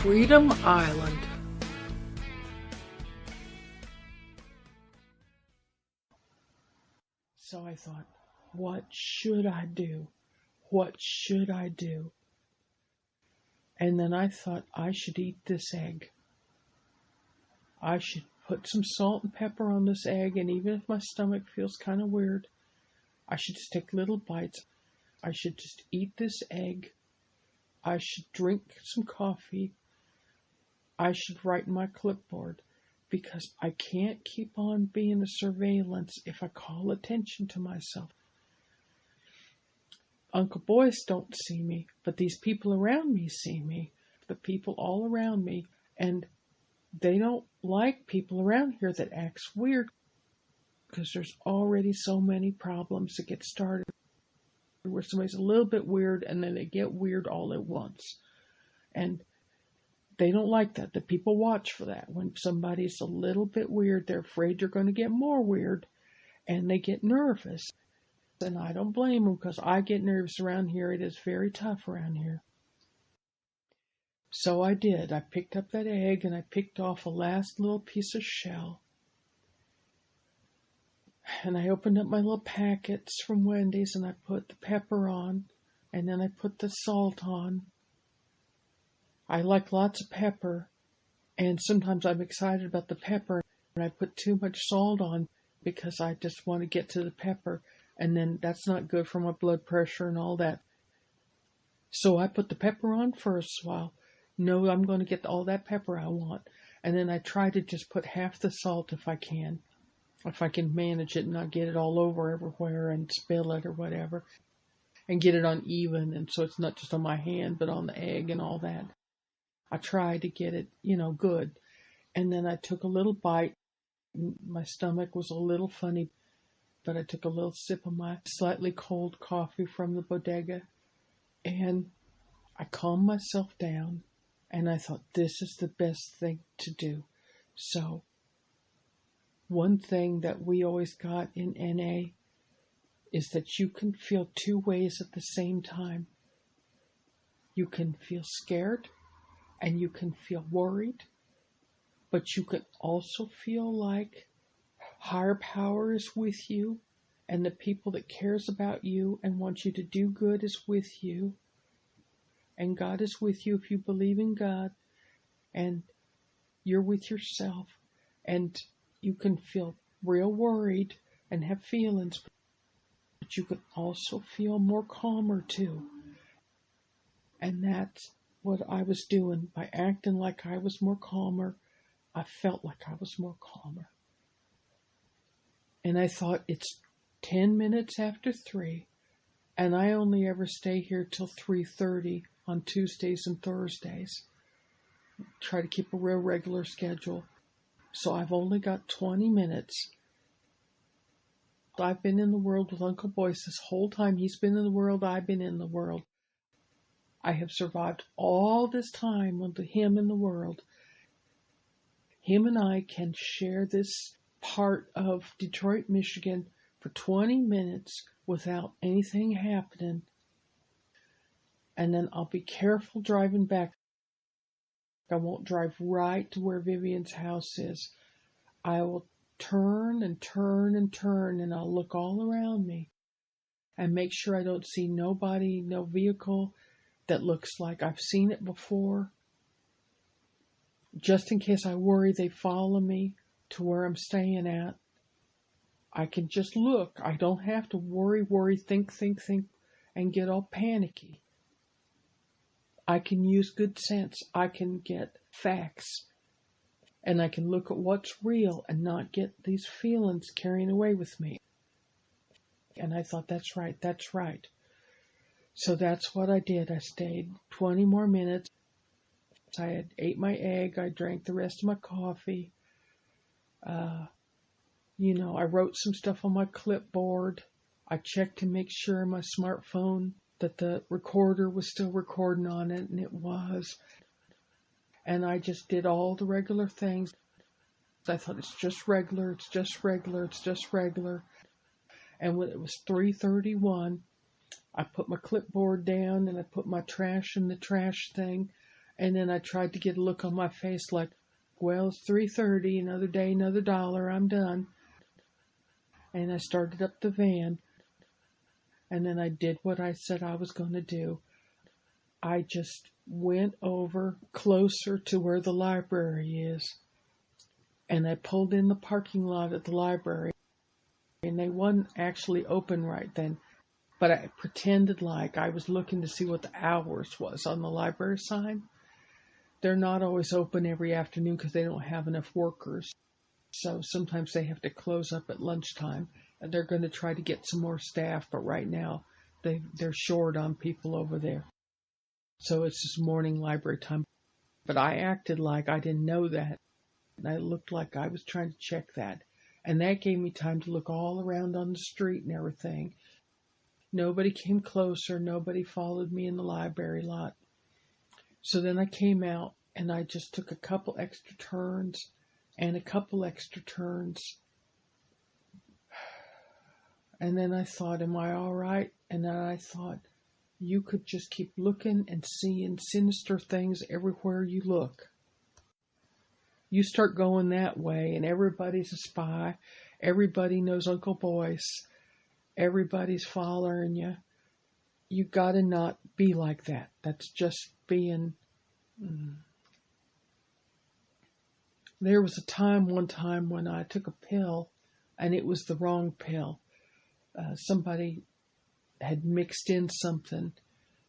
Freedom Island. So I thought, what should I do? What should I do? And then I thought I should eat this egg. I should put some salt and pepper on this egg, and even if my stomach feels kind of weird, I should just take little bites. I should just eat this egg. I should drink some coffee. I should write in my clipboard, because I can't keep on being a surveillance if I call attention to myself. Uncle Boyce don't see me, but these people around me see me. The people all around me, and they don't like people around here that acts weird, because there's already so many problems that get started where somebody's a little bit weird and then they get weird all at once. And they don't like that. The people watch for that. When somebody's a little bit weird, they're afraid you're going to get more weird, and they get nervous. And I don't blame them, because I get nervous around here. It is very tough around here. So I did. I picked up that egg and I picked off a last little piece of shell. And I opened up my little packets from Wendy's and I put the pepper on, and then I put the salt on. I like lots of pepper, and sometimes I'm excited about the pepper, and I put too much salt on because I just want to get to the pepper, and then that's not good for my blood pressure and all that. So I put the pepper on first while, no, I'm going to get all that pepper I want, and then I try to just put half the salt if I can manage it and not get it all over everywhere and spill it or whatever, and get it uneven, and so it's not just on my hand but on the egg and all that. I tried to get it, good. And then I took a little bite. My stomach was a little funny, but I took a little sip of my slightly cold coffee from the bodega, and I calmed myself down, and I thought, this is the best thing to do. So, one thing that we always got in NA is that you can feel two ways at the same time. You can feel scared, and you can feel worried, but you can also feel like higher power is with you, and the people that cares about you and want you to do good is with you, and God is with you if you believe in God, and you're with yourself, and you can feel real worried and have feelings, but you can also feel more calmer too. And that's what I was doing. By acting like I was more calmer, I felt like I was more calmer. And I thought, it's 10 minutes after 3, and I only ever stay here till 3:30 on Tuesdays and Thursdays. Try to keep a real regular schedule. So I've only got 20 minutes. I've been in the world with Uncle Boyce this whole time. He's been in the world, I've been in the world. I have survived all this time with him in the world. Him and I can share this part of Detroit, Michigan for 20 minutes without anything happening. And then I'll be careful driving back. I won't drive right to where Vivian's house is. I will turn and turn and turn, and I'll look all around me and make sure I don't see nobody, no vehicle that looks like I've seen it before. Just in case I worry they follow me to where I'm staying at, I can just look. I don't have to worry, think, and get all panicky. I can use good sense. I can get facts. And I can look at what's real and not get these feelings carrying away with me. And I thought, that's right. So that's what I did. I stayed 20 more minutes. I had ate my egg. I drank the rest of my coffee. I wrote some stuff on my clipboard. I checked to make sure my smartphone that the recorder was still recording on it, and it was. And I just did all the regular things. I thought, it's just regular. And when it was 3:31, I put my clipboard down and I put my trash in the trash thing, And then I tried to get a look on my face like, well, it's 3:30, another day, another dollar, I'm done. And I started up the van, and then I did what I said I was going to do. I just went over closer to where the library is, and I pulled in the parking lot at the library, and they wasn't actually open right then, but I pretended like I was looking to see what the hours was on the library sign. They're not always open every afternoon because they don't have enough workers. So sometimes they have to close up at lunchtime. And they're going to try to get some more staff, but right now they're short on people over there. So it's just morning library time. But I acted like I didn't know that. And I looked like I was trying to check that. And that gave me time to look all around on the street and everything. Nobody came closer. Nobody followed me in the library lot. So then I came out and I just took a couple extra turns and a couple extra turns. And then I thought, am I all right? And then I thought, you could just keep looking and seeing sinister things everywhere you look. You start going that way, and everybody's a spy. Everybody knows Uncle Boyce. Everybody's following you. You gotta not be like that. That's just being... There was one time when I took a pill, and it was the wrong pill. Somebody had mixed in something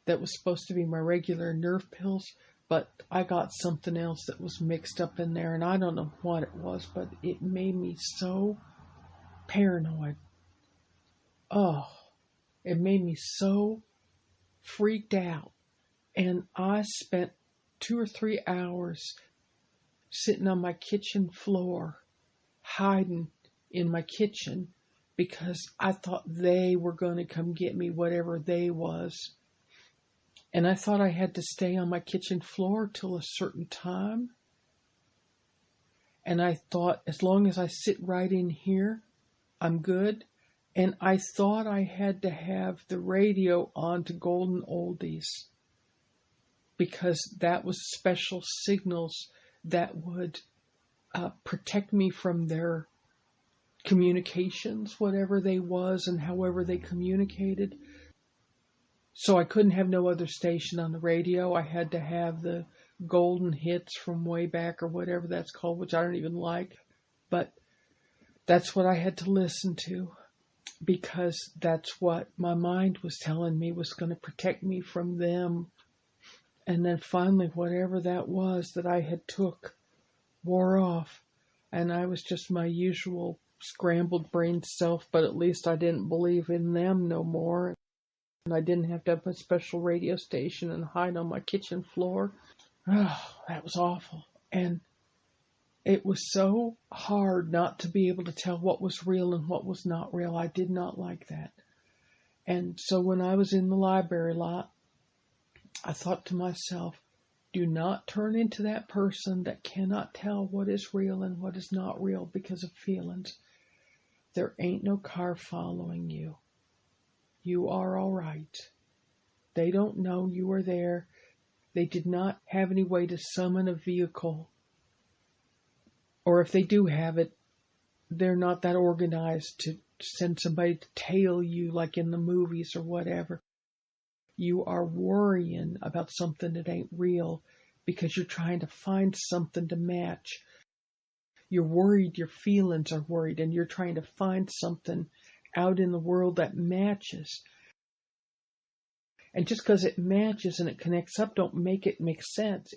that was supposed to be my regular nerve pills, but I got something else that was mixed up in there, and I don't know what it was, but it made me so paranoid. Oh, it made me so freaked out. And I spent 2 or 3 hours sitting on my kitchen floor, hiding in my kitchen, because I thought they were going to come get me, whatever they was. And I thought I had to stay on my kitchen floor till a certain time. And I thought, as long as I sit right in here, I'm good. And I thought I had to have the radio on to Golden Oldies, because that was special signals that would protect me from their communications, whatever they was and however they communicated. So I couldn't have no other station on the radio. I had to have the golden hits from way back or whatever that's called, which I don't even like. But that's what I had to listen to, because that's what my mind was telling me was going to protect me from them. And then finally, whatever that was that I had took wore off, and I was just my usual scrambled brain self, but at least I didn't believe in them no more. And I didn't have to have a special radio station and hide on my kitchen floor. Oh, that was awful. And it was so hard not to be able to tell what was real and what was not real. I did not like that. And so when I was in the library lot, I thought to myself, do not turn into that person that cannot tell what is real and what is not real because of feelings. There ain't no car following you. You are all right. They don't know you are there. They did not have any way to summon a vehicle. Or if they do have it, they're not that organized to send somebody to tail you like in the movies or whatever. You are worrying about something that ain't real because you're trying to find something to match. You're worried, your feelings are worried, and you're trying to find something out in the world that matches. And just because it matches and it connects up, don't make it make sense.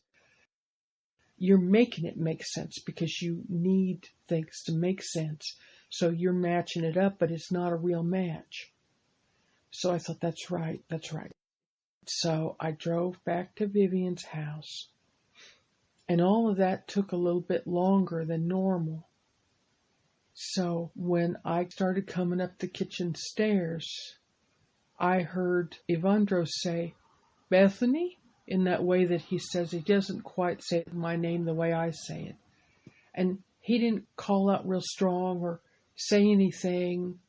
You're making it make sense because you need things to make sense. So you're matching it up, but it's not a real match. So I thought, that's right. So I drove back to Vivian's house. And all of that took a little bit longer than normal. So when I started coming up the kitchen stairs, I heard Evandro say, Betahny, in that way that he says. He doesn't quite say my name the way I say it. And he didn't call out real strong or say anything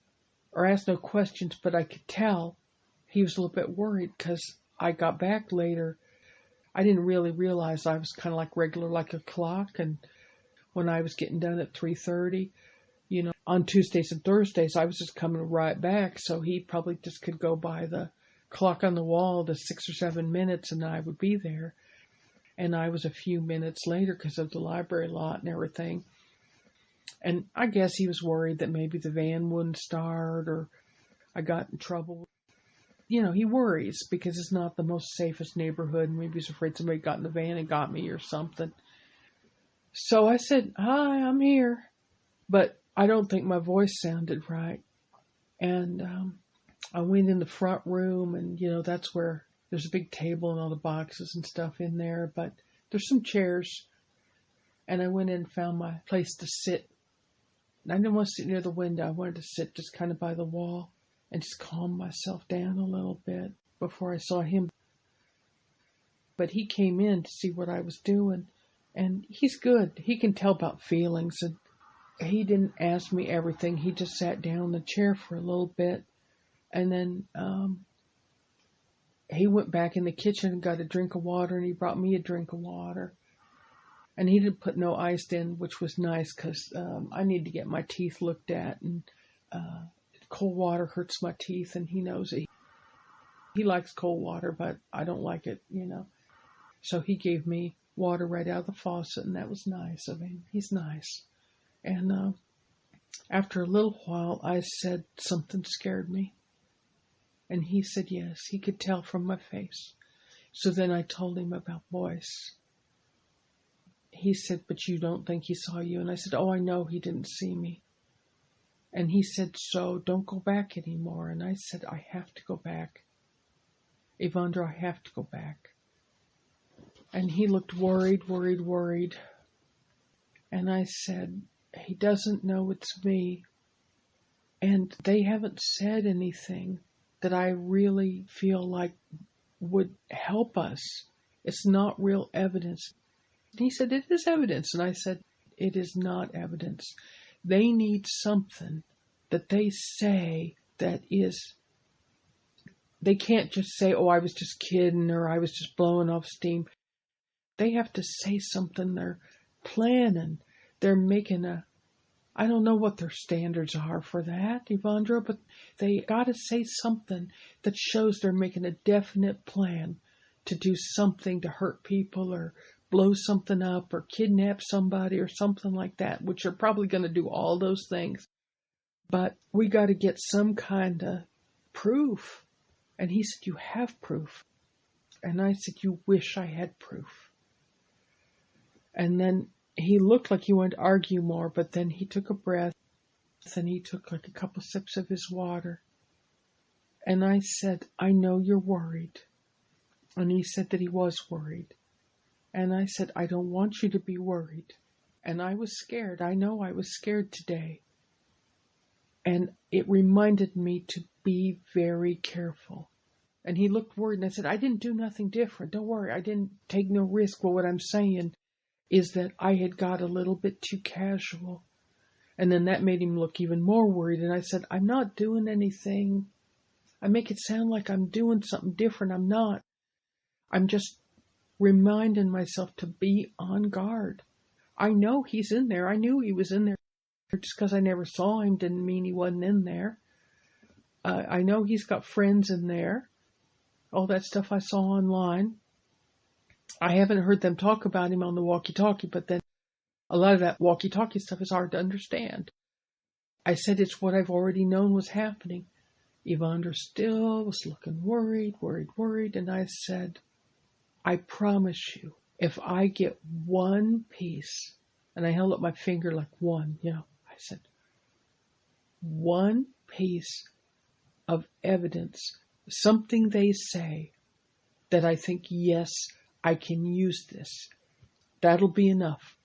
or ask no questions, but I could tell he was a little bit worried because I got back later. I didn't really realize I was kind of like regular, like a clock. And when I was getting done at 3:30, on Tuesdays and Thursdays, I was just coming right back. So he probably just could go by the clock on the wall to 6 or 7 minutes and I would be there. And I was a few minutes later because of the library lot and everything. And I guess he was worried that maybe the van wouldn't start or I got in trouble. He worries because it's not the most safest neighborhood. And maybe he's afraid somebody got in the van and got me or something. So I said, "Hi, I'm here." But I don't think my voice sounded right. And I went in the front room and, that's where there's a big table and all the boxes and stuff in there. But there's some chairs. And I went in and found my place to sit. And I didn't want to sit near the window. I wanted to sit just kind of by the wall and just calm myself down a little bit before I saw him. But he came in to see what I was doing. And he's good. He can tell about feelings. And he didn't ask me everything. He just sat down in the chair for a little bit. And then he went back in the kitchen and got a drink of water. And he brought me a drink of water. And he didn't put no ice in, which was nice because I need to get my teeth looked at. And cold water hurts my teeth, and he knows it. He likes cold water, but I don't like it, So he gave me water right out of the faucet, and that was nice of him. He's nice. And after a little while, I said something scared me. And he said yes. He could tell from my face. So then I told him about Boyce. He said, "But you don't think he saw you?" And I said, "Oh, I know he didn't see me." And he said, "So don't go back anymore." And I said, "I have to go back. Evandro, I have to go back." And he looked worried. And I said, "He doesn't know it's me. And they haven't said anything that I really feel like would help us. It's not real evidence." And he said, "It is evidence." And I said, "It is not evidence. They need something that they say that is, they can't just say, 'Oh, I was just kidding,' or 'I was just blowing off steam.' They have to say something. They're planning. They're making I don't know what their standards are for that, Evandro, but they got to say something that shows they're making a definite plan to do something to hurt people or blow something up or kidnap somebody or something like that, which are probably going to do all those things. But we got to get some kind of proof." And he said, "You have proof." And I said, "You wish I had proof." And then he looked like he wanted to argue more, but then he took a breath and he took like a couple sips of his water. And I said, "I know you're worried." And he said that he was worried. And I said, "I don't want you to be worried." And I was scared. I know I was scared today. And it reminded me to be very careful. And he looked worried, and I said, "I didn't do nothing different. Don't worry. I didn't take no risk." Well, what I'm saying is that I had got a little bit too casual. And then that made him look even more worried. And I said, "I'm not doing anything. I make it sound like I'm doing something different. I'm not. I'm just reminding myself to be on guard. I know he's in there. I knew he was in there. Just because I never saw him didn't mean he wasn't in there. I know he's got friends in there. All that stuff I saw online. I haven't heard them talk about him on the walkie-talkie, but then a lot of that walkie-talkie stuff is hard to understand. I said it's what I've already known was happening. Evandro still was looking worried, and I said, "I promise you, if I get one piece," and I held up my finger like one, I said, "one piece of evidence, something they say that I think, yes, I can use this. That'll be enough.